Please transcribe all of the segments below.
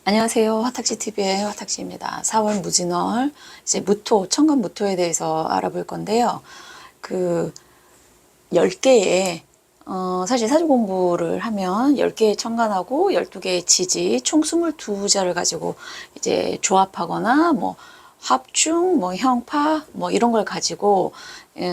안녕하세요. 화탁지TV의 화탁지입니다. 4월 무진월, 이제 무토, 천간 무토에 대해서 알아볼 건데요. 그, 10개의, 사실 사주 공부를 하면 10개의 천간하고 12개의 지지, 총 22자를 가지고 이제 조합하거나 뭐 합충, 뭐 형파, 뭐 이런 걸 가지고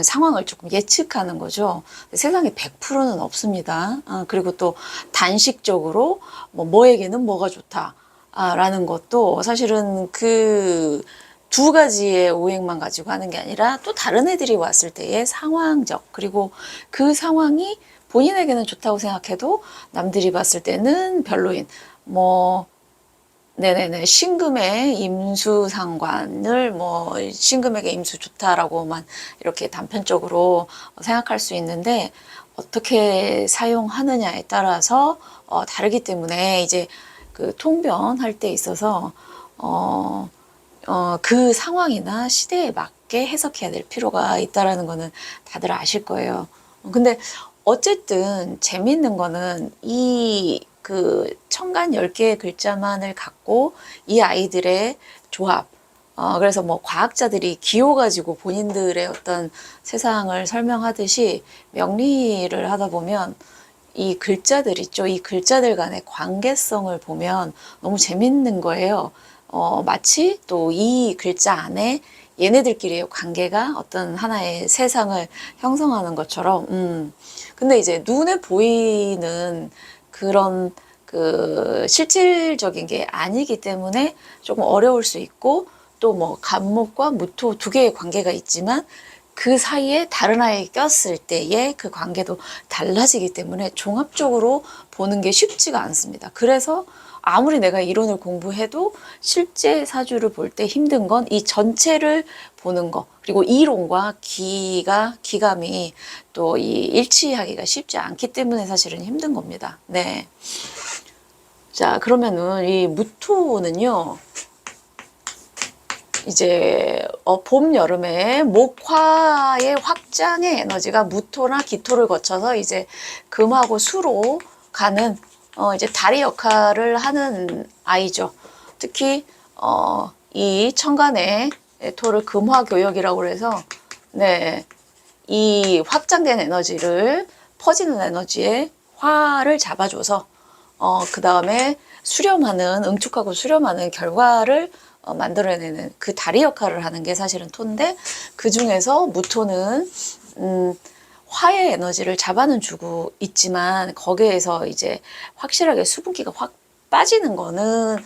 상황을 조금 예측하는 거죠. 세상에 100%는 없습니다. 그리고 또 단식적으로 뭐에게는 뭐가 좋다. 라는 것도 사실은 그 두 가지의 오행만 가지고 하는 게 아니라 또 다른 애들이 왔을 때의 상황적, 그리고 그 상황이 본인에게는 좋다고 생각해도 남들이 봤을 때는 별로인, 뭐, 네네네, 신금의 임수 상관을 신금에게 임수 좋다라고만 이렇게 단편적으로 생각할 수 있는데, 어떻게 사용하느냐에 따라서 다르기 때문에 이제 그 통변할 때 있어서 그 상황이나 시대에 맞게 해석해야 될 필요가 있다라는 거는 다들 아실 거예요. 근데 어쨌든 재미있는 거는 이 그 천간 10개의 글자만을 갖고 이 아이들의 조합, 그래서 뭐 과학자들이 기호 가지고 본인들의 어떤 세상을 설명하듯이 명리를 하다 보면 이 글자들 있죠. 이 글자들 간의 관계성을 보면 너무 재밌는 거예요. 마치 또 이 글자 안에 얘네들끼리의 관계가 어떤 하나의 세상을 형성하는 것처럼, 근데 이제 눈에 보이는 그런 그 실질적인 게 아니기 때문에 조금 어려울 수 있고, 또 뭐 간목과 무토 두 개의 관계가 있지만 그 사이에 다른 아이가 꼈을 때의 그 관계도 달라지기 때문에 종합적으로 보는 게 쉽지가 않습니다. 그래서 아무리 내가 이론을 공부해도 실제 사주를 볼 때 힘든 건 이 전체를 보는 거, 그리고 이론과 기감이 또 이 일치하기가 쉽지 않기 때문에 사실은 힘든 겁니다. 네. 자, 그러면은 이 무토는요, 이제 봄, 여름에 목화의 확장의 에너지가 무토나 기토를 거쳐서 이제 금하고 수로 가는 이제 다리 역할을 하는 아이죠. 특히 이 천간의 토를 금화교역이라고 해서 네, 이 확장된 에너지를 퍼지는 에너지에 화를 잡아줘서 그 다음에 수렴하는, 응축하고 수렴하는 결과를 만들어내는 그 다리 역할을 하는 게 사실은 토인데, 그 중에서 무토는 화의 에너지를 잡아는 주고 있지만 거기에서 이제 확실하게 수분기가 확 빠지는 거는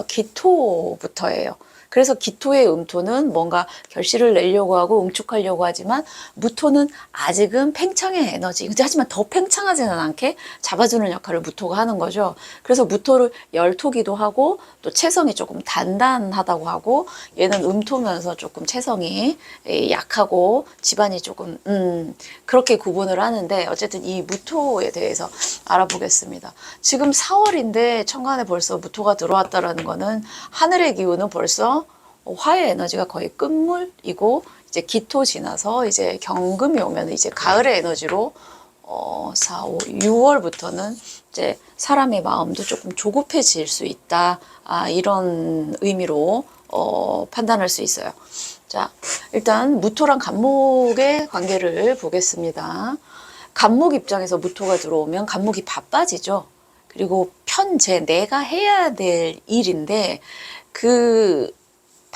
기토부터예요. 그래서 기토의 음토는 뭔가 결실을 내려고 하고 응축하려고 하지만, 무토는 아직은 팽창의 에너지, 하지만 더 팽창하지는 않게 잡아주는 역할을 무토가 하는 거죠. 그래서 무토를 열토기도 하고, 또 체성이 조금 단단하다고 하고, 얘는 음토면서 조금 체성이 약하고 집안이 조금 그렇게 구분을 하는데, 어쨌든 이 무토에 대해서 알아보겠습니다. 지금 4월인데 천간에 벌써 무토가 들어왔다라는 거는 하늘의 기운은 벌써 화의 에너지가 거의 끝물이고, 이제 기토 지나서 이제 경금이 오면 이제 가을의 에너지로 4, 5, 6월부터는 이제 사람의 마음도 조금 조급해질 수 있다. 이런 의미로 판단할 수 있어요. 자, 일단 무토랑 간목의 관계를 보겠습니다. 간목 입장에서 무토가 들어오면 간목이 바빠지죠. 그리고 편재, 내가 해야 될 일인데 그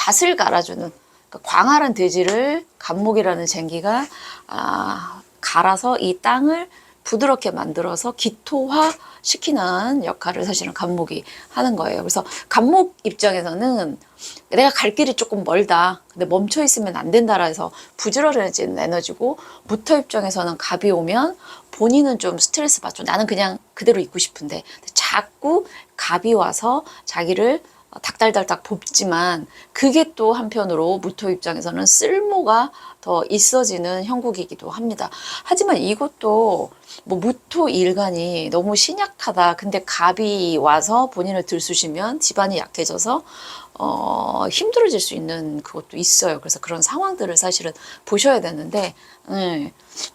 밭을 갈아주는, 그러니까 광활한 대지를 간목이라는 쟁기가 갈아서 이 땅을 부드럽게 만들어서 기토화 시키는 역할을 사실은 간목이 하는 거예요. 그래서 간목 입장에서는 내가 갈 길이 조금 멀다, 근데 멈춰 있으면 안 된다라 해서 부지런해지는 에너지고, 무토 입장에서는 갑이 오면 본인은 좀 스트레스 받죠. 나는 그냥 그대로 있고 싶은데 자꾸 갑이 와서 자기를 닥달달닥 볶지만, 그게 또 한편으로 무토 입장에서는 쓸모가 더 있어지는 형국이기도 합니다. 하지만 이것도 뭐 무토 일간이 너무 신약하다, 근데 갑이 와서 본인을 들쑤시면 집안이 약해져서 힘들어질 수 있는 그것도 있어요. 그래서 그런 상황들을 사실은 보셔야 되는데,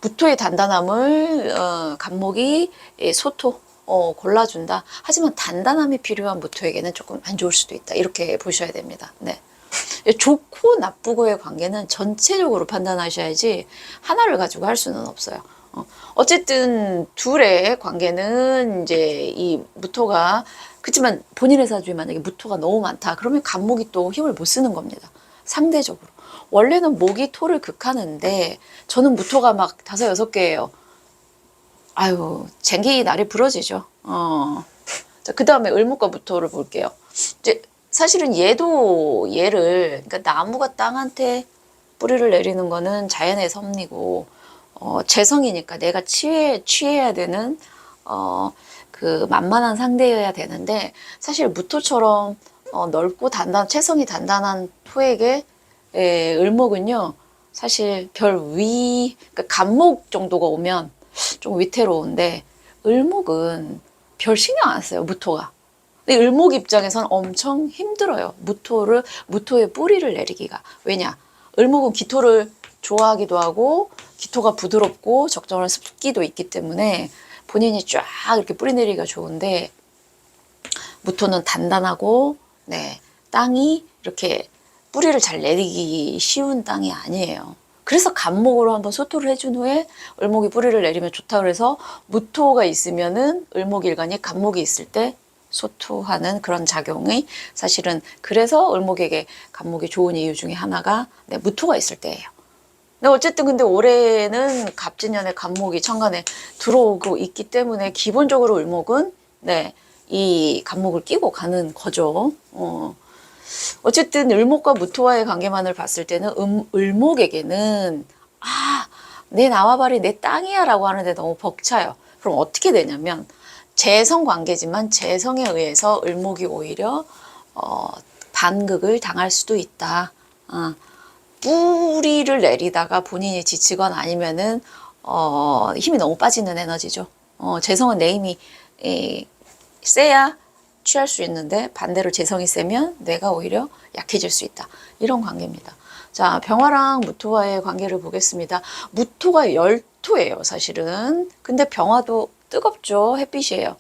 무토의 단단함을 간목이 소토, 골라준다. 하지만 단단함이 필요한 무토에게는 조금 안 좋을 수도 있다. 이렇게 보셔야 됩니다. 네. 좋고 나쁘고의 관계는 전체적으로 판단하셔야지 하나를 가지고 할 수는 없어요. 어쨌든 둘의 관계는 이제 이 무토가 그렇지만 본인의 사주에 만약에 무토가 너무 많다. 그러면 간목이 또 힘을 못 쓰는 겁니다. 상대적으로. 원래는 목이 토를 극하는데 저는 무토가 막 5, 6개예요. 아유, 쟁기 날이 부러지죠. 자, 그 다음에 을목과 무토를 볼게요. 이제 사실은 얘를, 그러니까 나무가 땅한테 뿌리를 내리는 거는 자연의 섭리고, 재성이니까 내가 취해야 되는, 그 만만한 상대여야 되는데, 사실 무토처럼, 넓고 체성이 단단한 토에게, 을목은요, 사실 그러니까 간목 정도가 오면 좀 위태로운데, 을목은 별 신경 안 써요, 무토가. 근데 을목 입장에서는 엄청 힘들어요. 무토의 뿌리를 내리기가. 왜냐? 을목은 기토를 좋아하기도 하고, 기토가 부드럽고, 적정한 습기도 있기 때문에 본인이 쫙 이렇게 뿌리 내리기가 좋은데, 무토는 단단하고, 네, 땅이 이렇게 뿌리를 잘 내리기 쉬운 땅이 아니에요. 그래서 간목으로 한번 소토를 해준 후에 을목이 뿌리를 내리면 좋다 그래서 무토가 있으면은 을목일간이 간목이 있을 때 소토하는 그런 작용이 사실은 그래서 을목에게 간목이 좋은 이유 중에 하나가 네, 무토가 있을 때예요. 근데 어쨌든 근데 올해는 갑진년에 간목이 천간에 들어오고 있기 때문에 기본적으로 을목은 네, 이 간목을 끼고 가는 거죠. 어쨌든 을목과 무토와의 관계만을 봤을 때는 을목에게는 내 나와바리 내 땅이야 라고 하는데 너무 벅차요. 그럼 어떻게 되냐면 재성 관계지만 재성에 의해서 을목이 오히려 반극을 당할 수도 있다. 뿌리를 내리다가 본인이 지치거나 아니면은 힘이 너무 빠지는 에너지죠. 재성은 내 힘이 세야 취할 수 있는데 반대로 재성이 세면 뇌가 오히려 약해질 수 있다. 이런 관계입니다. 자, 병화랑 무토와의 관계를 보겠습니다. 무토가 열토예요, 사실은. 근데 병화도 뜨겁죠, 햇빛이에요.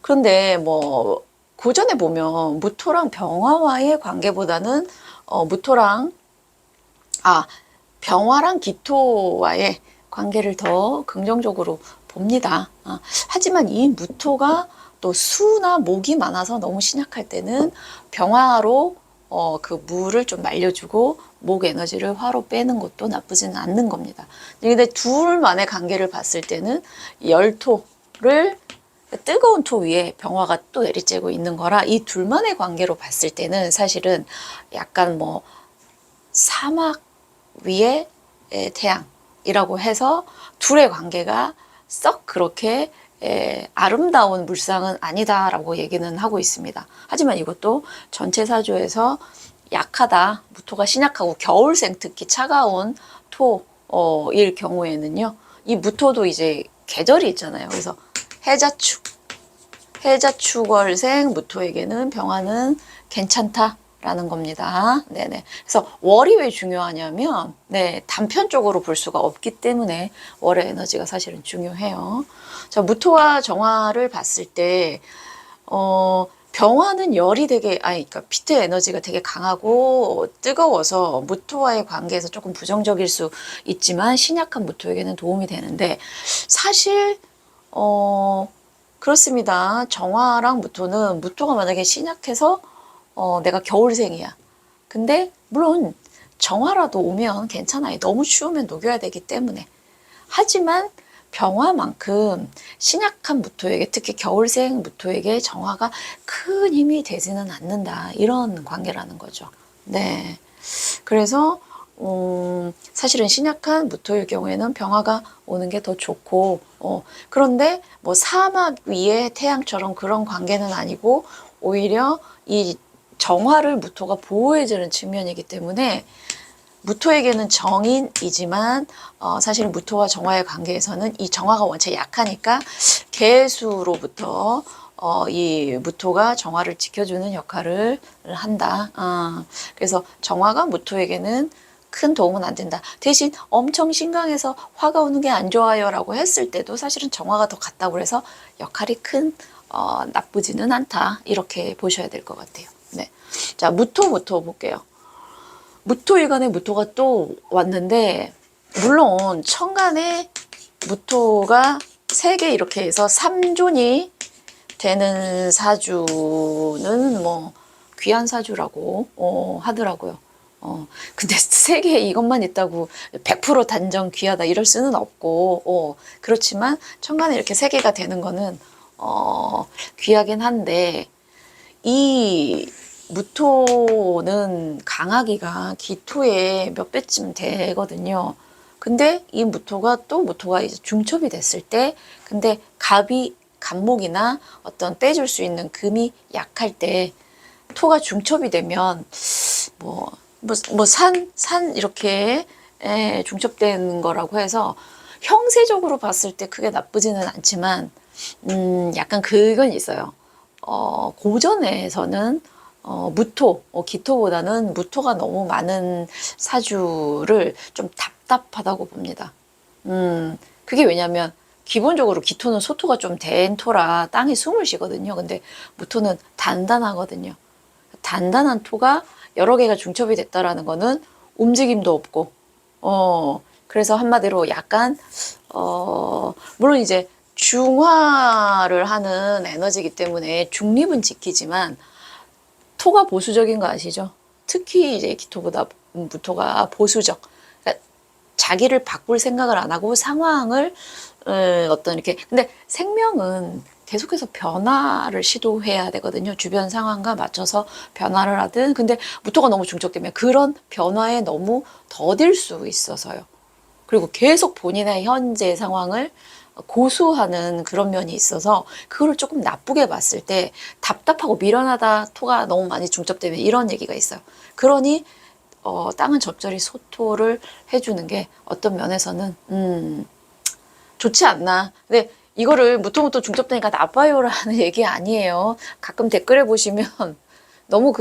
그런데 뭐 고전에 보면 무토랑 병화와의 관계보다는 병화랑 기토와의 관계를 더 긍정적으로 봅니다. 하지만 이 무토가 또 수나 목이 많아서 너무 신약할 때는 병화로 그 물을 좀 말려주고 목 에너지를 화로 빼는 것도 나쁘지는 않는 겁니다. 근데 둘만의 관계를 봤을 때는 열토를 뜨거운 토 위에 병화가 또 내리쬐고 있는 거라 이 둘만의 관계로 봤을 때는 사실은 약간 뭐 사막 위에 태양이라고 해서 둘의 관계가 썩 그렇게 아름다운 물상은 아니다라고 얘기는 하고 있습니다. 하지만 이것도 전체 사주에서 약하다, 무토가 신약하고 겨울생 특히 차가운 토일 경우에는요, 이 무토도 이제 계절이 있잖아요. 그래서 해자축월생 무토에게는 병화는 괜찮다라는 겁니다. 네네. 그래서 월이 왜 중요하냐면, 네, 단편적으로 볼 수가 없기 때문에 월의 에너지가 사실은 중요해요. 자, 무토와 정화를 봤을 때, 병화는 그러니까 피트 에너지가 되게 강하고 뜨거워서 무토와의 관계에서 조금 부정적일 수 있지만 신약한 무토에게는 도움이 되는데 사실 그렇습니다. 정화랑 무토는 무토가 만약에 신약해서 내가 겨울생이야. 근데 물론 정화라도 오면 괜찮아요. 너무 추우면 녹여야 되기 때문에. 하지만 병화만큼 신약한 무토에게 특히 겨울생 무토에게 정화가 큰 힘이 되지는 않는다. 이런 관계라는 거죠. 네. 그래서 사실은 신약한 무토일 경우에는 병화가 오는 게 더 좋고 그런데 뭐 사막 위에 태양처럼 그런 관계는 아니고 오히려 이 정화를 무토가 보호해주는 측면이기 때문에 무토에게는 정인이지만 사실 무토와 정화의 관계에서는 이 정화가 원체 약하니까 개수로부터 이 무토가 정화를 지켜주는 역할을 한다. 그래서 정화가 무토에게는 큰 도움은 안 된다. 대신 엄청 신강해서 화가 오는 게 안 좋아요 라고 했을 때도 사실은 정화가 더 같다고 해서 역할이 큰 나쁘지는 않다. 이렇게 보셔야 될 것 같아요. 네. 자, 무토부터 볼게요. 무토일간에 무토가 또 왔는데, 물론 천간에 무토가 3개 이렇게 해서 3존이 되는 사주는 뭐 귀한 사주라고 하더라고요. 근데 3개 이것만 있다고 100% 단정 귀하다 이럴 수는 없고, 그렇지만 천간에 이렇게 3개가 되는 거는 귀하긴 한데, 이 무토는 강하기가 기토의 몇 배쯤 되거든요. 근데 이 무토가 이제 중첩이 됐을 때, 근데 간목이나 어떤 떼줄 수 있는 금이 약할 때, 토가 중첩이 되면 산 이렇게 중첩되는 거라고 해서 형세적으로 봤을 때 크게 나쁘지는 않지만, 약간 그건 있어요. 고전에서는 기토보다는 무토가 너무 많은 사주를 좀 답답하다고 봅니다. 그게 왜냐면 기본적으로 기토는 소토가 좀 된 토라 땅이 숨을 쉬거든요. 근데 무토는 단단하거든요. 단단한 토가 여러 개가 중첩이 됐다라는 거는 움직임도 없고, 그래서 한마디로 약간, 물론 이제 중화를 하는 에너지이기 때문에 중립은 지키지만 토가 보수적인 거 아시죠? 특히 이제 기토보다 무토가 보수적. 그러니까 자기를 바꿀 생각을 안 하고 상황을 어떤 이렇게, 근데 생명은 계속해서 변화를 시도해야 되거든요. 주변 상황과 맞춰서 변화를 하든. 근데 무토가 너무 중첩되면 그런 변화에 너무 더딜 수 있어서요. 그리고 계속 본인의 현재 상황을 고수하는 그런 면이 있어서 그거를 조금 나쁘게 봤을 때 답답하고 미련하다, 토가 너무 많이 중첩되면 이런 얘기가 있어요. 그러니 땅은 적절히 소토를 해주는 게 어떤 면에서는 좋지 않나. 근데 이거를 무토무토 중첩되니까 나빠요라는 얘기 아니에요. 가끔 댓글에 보시면 너무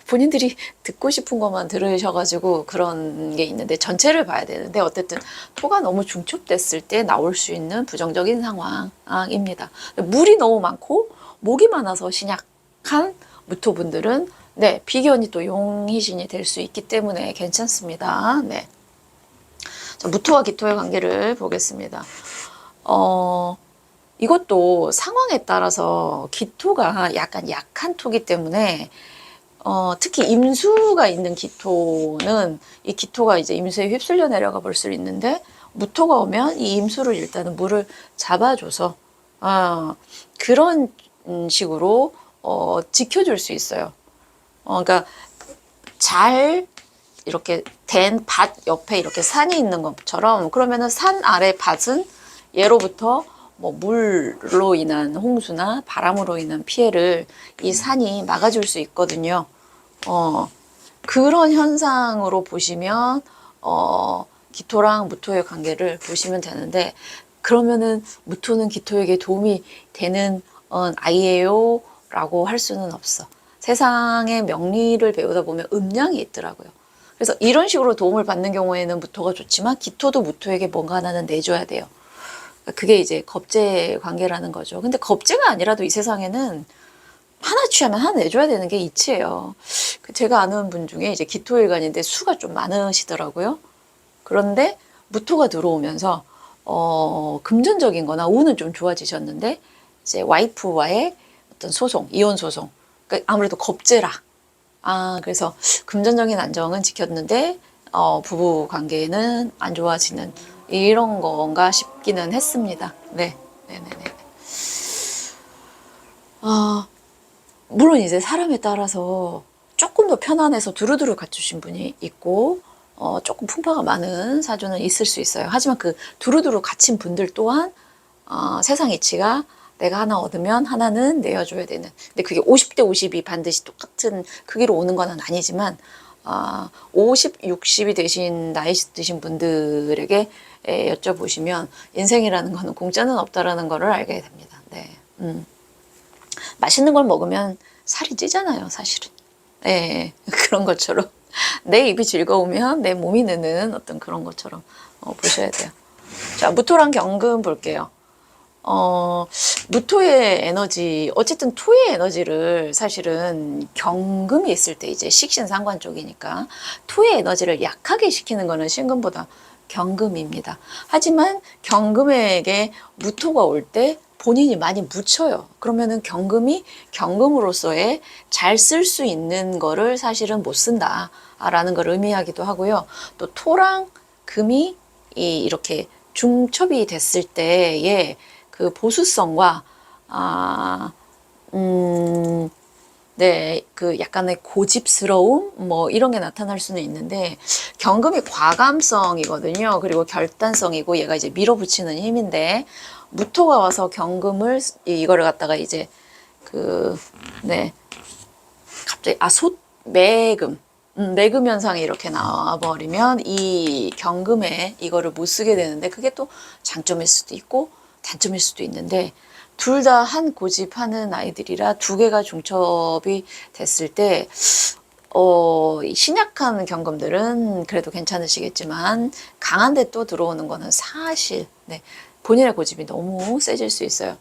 본인들이 듣고 싶은 것만 들으셔가지고 그런 게 있는데 전체를 봐야 되는데, 어쨌든 토가 너무 중첩됐을 때 나올 수 있는 부정적인 상황입니다. 물이 너무 많고 목이 많아서 신약한 무토분들은 비견이 또 용희신이 될 수 있기 때문에 괜찮습니다. 네. 자, 무토와 기토의 관계를 보겠습니다. 이것도 상황에 따라서 기토가 약간 약한 토기 때문에 특히 임수가 있는 기토는 이 기토가 이제 임수에 휩쓸려 내려가 볼 수 있는데, 무토가 오면 이 임수를 일단은 물을 잡아줘서 그런 식으로 지켜줄 수 있어요. 그러니까 잘 이렇게 된 밭 옆에 이렇게 산이 있는 것처럼, 그러면은 산 아래 밭은 예로부터 뭐 물로 인한 홍수나 바람으로 인한 피해를 이 산이 막아줄 수 있거든요. 그런 현상으로 보시면 기토랑 무토의 관계를 보시면 되는데, 그러면은 무토는 기토에게 도움이 되는 아이예요 라고 할 수는 없어. 세상의 명리를 배우다 보면 음양이 있더라고요. 그래서 이런 식으로 도움을 받는 경우에는 무토가 좋지만 기토도 무토에게 뭔가 하나는 내줘야 돼요. 그게 이제 겁제 관계라는 거죠. 근데 겁제가 아니라도 이 세상에는 하나 취하면 하나 내줘야 되는 게 이치예요. 제가 아는 분 중에 이제 기토일간인데 수가 좀 많으시더라고요. 그런데 무토가 들어오면서 금전적인 거나 운은 좀 좋아지셨는데, 이제 와이프와의 어떤 소송, 이혼 소송, 그러니까 아무래도 겁제라. 그래서 금전적인 안정은 지켰는데 부부 관계는 안 좋아지는 이런 건가 싶기는 했습니다. 네. 네네네. 물론 이제 사람에 따라서 조금 더 편안해서 두루두루 갖추신 분이 있고, 조금 풍파가 많은 사주는 있을 수 있어요. 하지만 그 두루두루 갖춘 분들 또한 세상 이치가 내가 하나 얻으면 하나는 내어줘야 되는. 근데 그게 50대 50이 반드시 똑같은 크기로 오는 건 아니지만 50, 60이 되신 나이 드신 분들에게 여쭤보시면 인생이라는 거는 공짜는 없다라는 거를 알게 됩니다. 네. 맛있는 걸 먹으면 살이 찌잖아요, 사실은. 네, 그런 것처럼 내 입이 즐거우면 내 몸이 느는 어떤 그런 것처럼 보셔야 돼요. 자, 무토랑 경금 볼게요. 무토의 에너지, 어쨌든 토의 에너지를 사실은 경금이 있을 때 이제 식신상관 쪽이니까 토의 에너지를 약하게 시키는 거는 신금보다 경금입니다. 하지만 경금에게 무토가 올 때 본인이 많이 묻혀요. 그러면은 경금이 경금으로서의 잘 쓸 수 있는 거를 사실은 못 쓴다라는 걸 의미하기도 하고요. 또 토랑 금이 이렇게 중첩이 됐을 때의 그 보수성과 네, 그 약간의 고집스러움 뭐 이런 게 나타날 수는 있는데 경금이 과감성이거든요. 그리고 결단성이고 얘가 이제 밀어붙이는 힘인데 무토가 와서 경금을 이거를 갖다가 이제 네, 갑자기 매금 매금 현상이 이렇게 나와버리면 이 경금에 이거를 못 쓰게 되는데 그게 또 장점일 수도 있고 단점일 수도 있는데 둘 다 한 고집하는 아이들이라 두 개가 중첩이 됐을 때 신약한 경금들은 그래도 괜찮으시겠지만 강한데 또 들어오는 거는 사실 네, 본인의 고집이 너무 세질 수 있어요.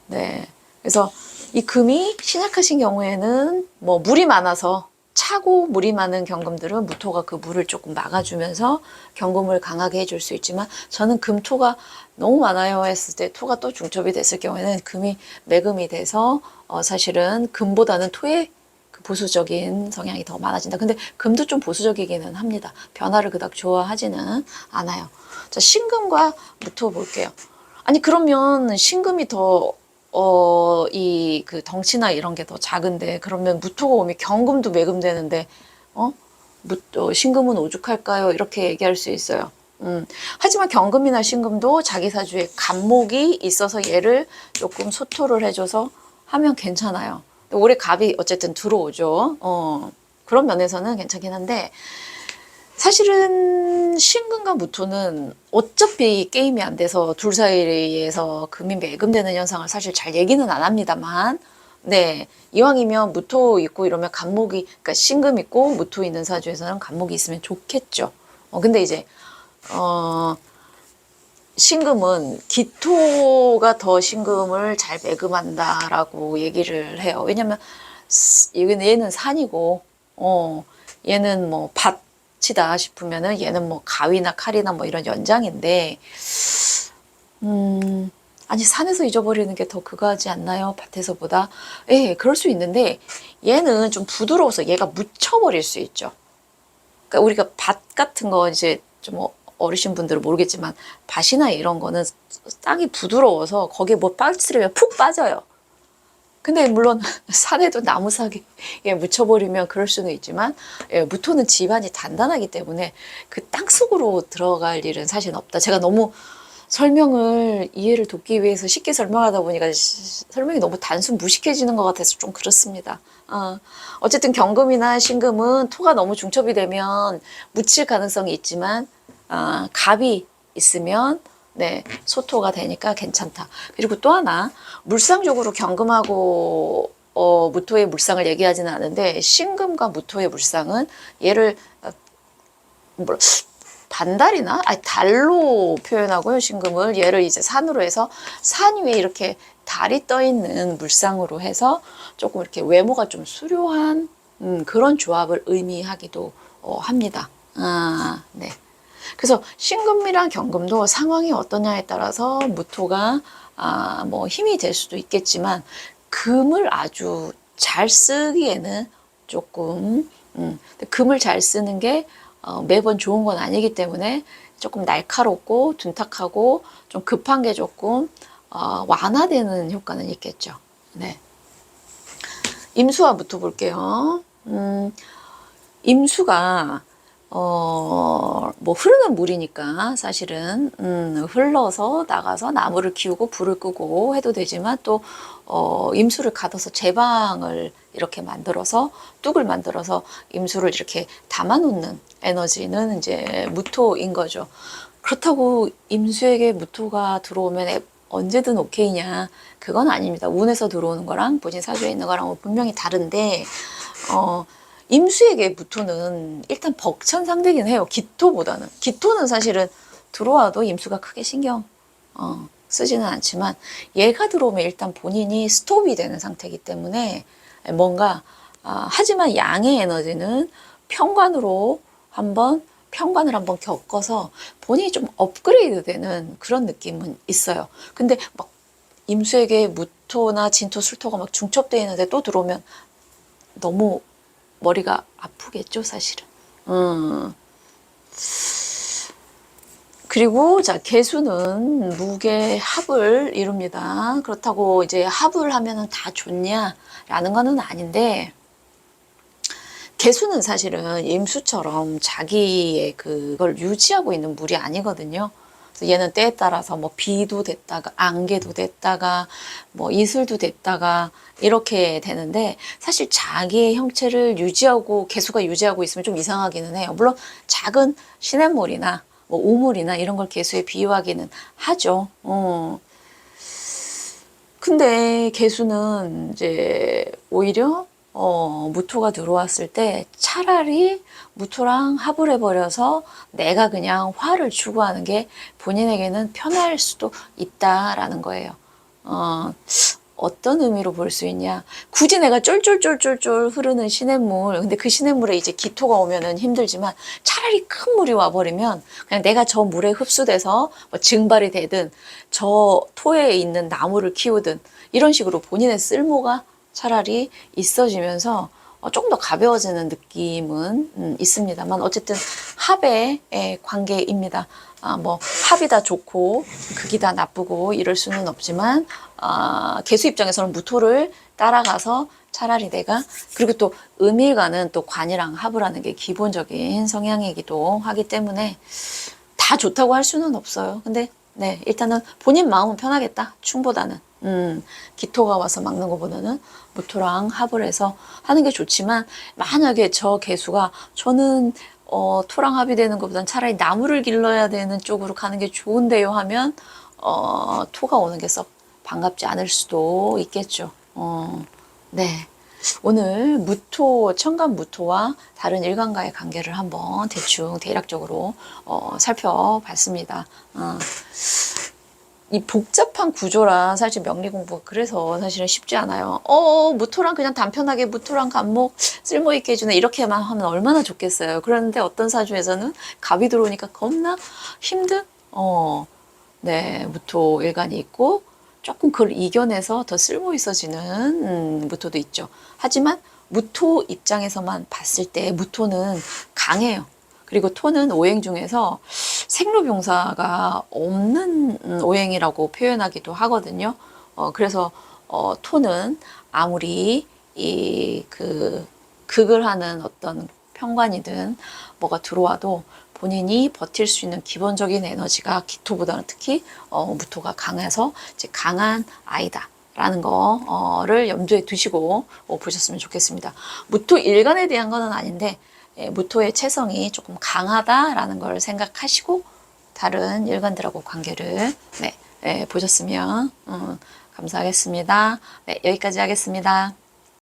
네, 그래서 이 금이 신약하신 경우에는 뭐 물이 많아서 차고 물이 많은 경금들은 무토가 그 물을 조금 막아주면서 경금을 강하게 해줄 수 있지만 저는 금토가 너무 많아요 했을 때 토가 또 중첩이 됐을 경우에는 금이 매금이 돼서 사실은 금보다는 토의 그 보수적인 성향이 더 많아진다. 근데 금도 좀 보수적이기는 합니다. 변화를 그닥 좋아하지는 않아요. 자, 신금과 무토 볼게요. 아니 그러면 신금이 더 그 덩치나 이런 게 더 작은데 그러면 무토가 오면 경금도 매금되는데 신금은 오죽할까요? 이렇게 얘기할 수 있어요. 하지만 경금이나 신금도 자기 사주에 갑목이 있어서 얘를 조금 소토를 해줘서 하면 괜찮아요. 올해 갑이 어쨌든 들어오죠. 그런 면에서는 괜찮긴 한데 사실은 신금과 무토는 어차피 게임이 안 돼서 둘 사이에서 금이 매금되는 현상을 사실 잘 얘기는 안 합니다만 네, 이왕이면 무토 있고 이러면 갑목이 그러니까 신금 있고 무토 있는 사주에서는 갑목이 있으면 좋겠죠. 근데 이제 신금은 기토가 더 신금을 잘 매금한다라고 얘기를 해요. 왜냐면 얘는 산이고 얘는 뭐 밭이다 싶으면은 얘는 뭐 가위나 칼이나 뭐 이런 연장인데 아니 산에서 잊어버리는 게 더 그거하지 않나요? 밭에서보다. 예, 그럴 수 있는데 얘는 좀 부드러워서 얘가 묻혀버릴 수 있죠. 그러니까 우리가 밭 같은 거 이제 좀 어르신 분들은 모르겠지만 밭이나 이런 거는 땅이 부드러워서 거기에 뭐 빠뜨리면 푹 빠져요. 근데 물론 산에도 나무사기에 묻혀버리면 그럴 수는 있지만 무토는 집안이 단단하기 때문에 그 땅속으로 들어갈 일은 사실 없다. 제가 너무 설명을 이해를 돕기 위해서 쉽게 설명하다 보니까 설명이 너무 단순 무식해지는 것 같아서 좀 그렇습니다. 어쨌든 경금이나 신금은 토가 너무 중첩이 되면 묻힐 가능성이 있지만 갑이 있으면 네, 소토가 되니까 괜찮다. 그리고 또 하나 물상적으로 경금하고 무토의 물상을 얘기하지는 않은데 신금과 무토의 물상은 얘를 반달이나 아니 달로 표현하고요. 신금을 얘를 이제 산으로 해서 산 위에 이렇게 달이 떠 있는 물상으로 해서 조금 이렇게 외모가 좀 수려한 그런 조합을 의미하기도 합니다. 네. 그래서 신금이랑 경금도 상황이 어떠냐에 따라서 무토가 뭐 힘이 될 수도 있겠지만 금을 아주 잘 쓰기에는 조금 금을 잘 쓰는 게 매번 좋은 건 아니기 때문에 조금 날카롭고 둔탁하고 좀 급한 게 조금 완화되는 효과는 있겠죠. 네. 임수와 무토 볼게요. 임수가 뭐 흐르는 물이니까 사실은 흘러서 나가서 나무를 키우고 불을 끄고 해도 되지만 또 임수를 가둬서 제방을 이렇게 만들어서 뚝을 만들어서 임수를 이렇게 담아 놓는 에너지는 이제 무토인 거죠. 그렇다고 임수에게 무토가 들어오면 언제든 오케이냐, 그건 아닙니다. 운에서 들어오는 거랑 본인 사주에 있는 거랑 분명히 다른데 임수에게 무토는 일단 벅찬 상대긴 해요. 기토보다는. 기토는 사실은 들어와도 임수가 크게 신경 쓰지는 않지만 얘가 들어오면 일단 본인이 스톱이 되는 상태이기 때문에 뭔가 하지만 양의 에너지는 평관을 한번 겪어서 본인이 좀 업그레이드 되는 그런 느낌은 있어요. 근데 막 임수에게 무토나 진토, 술토가 막 중첩되어 있는데 또 들어오면 너무 머리가 아프겠죠, 사실은. 그리고 자, 개수는 무게 합을 이룹니다. 그렇다고 이제 합을 하면은 다 좋냐라는 거는 아닌데, 개수는 사실은 임수처럼 자기의 그걸 유지하고 있는 물이 아니거든요. 그래서 얘는 때에 따라서 뭐 비도 됐다가 안개도 됐다가 뭐 이슬도 됐다가 이렇게 되는데, 사실 자기의 형체를 유지하고 개수가 유지하고 있으면 좀 이상하기는 해요. 물론 작은 시냇물이나 뭐 우물이나 이런 걸 개수에 비유하기는 하죠. 근데 개수는 이제 오히려 무토가 들어왔을 때 차라리 무토랑 합을 해버려서 내가 그냥 화를 추구하는 게 본인에게는 편할 수도 있다라는 거예요. 어떤 의미로 볼 수 있냐? 굳이 내가 쫄쫄쫄쫄쫄 흐르는 시냇물, 근데 그 시냇물에 이제 기토가 오면은 힘들지만 차라리 큰 물이 와버리면 그냥 내가 저 물에 흡수돼서 뭐 증발이 되든 저 토에 있는 나무를 키우든 이런 식으로 본인의 쓸모가 차라리 있어지면서 조금 더 가벼워지는 느낌은 있습니다만 어쨌든 합의 관계입니다. 뭐 합이 다 좋고 극이 다 나쁘고 이럴 수는 없지만 개수 입장에서는 무토를 따라가서 차라리 내가, 그리고 또 음일과는 또 관이랑 합을 하는 게 기본적인 성향이기도 하기 때문에 다 좋다고 할 수는 없어요. 근데 네, 일단은 본인 마음은 편하겠다. 충보다는. 기토가 와서 막는 것보다는 무토랑 합을 해서 하는 게 좋지만, 만약에 저 개수가 저는 토랑 합이 되는 것보다는 차라리 나무를 길러야 되는 쪽으로 가는 게 좋은데요 하면 토가 오는 게 썩 반갑지 않을 수도 있겠죠. 네. 오늘 무토, 천간 무토와 다른 일간과의 관계를 한번 대충 대략적으로 살펴봤습니다. 이 복잡한 구조라 사실 명리 공부가 그래서 사실은 쉽지 않아요. 무토랑 그냥 단편하게 무토랑 간목 쓸모있게 해주네 이렇게만 하면 얼마나 좋겠어요. 그런데 어떤 사주에서는 갑이 들어오니까 겁나 힘든 네, 무토 일간이 있고 조금 그걸 이겨내서 더 쓸모 있어지는 무토도 있죠. 하지만 무토 입장에서만 봤을 때 무토는 강해요. 그리고 토는 오행 중에서 생로병사가 없는 오행이라고 표현하기도 하거든요. 그래서 토는 아무리 극을 하는 어떤 편관이든 뭐가 들어와도 본인이 버틸 수 있는 기본적인 에너지가 기토보다는 특히 무토가 강해서 이제 강한 아이다. 라는 거를 염두에 두시고 보셨으면 좋겠습니다. 무토 일간에 대한 거는 아닌데 무토의 체성이 조금 강하다라는 걸 생각하시고 다른 일간들하고 관계를 보셨으면 감사하겠습니다. 네, 여기까지 하겠습니다.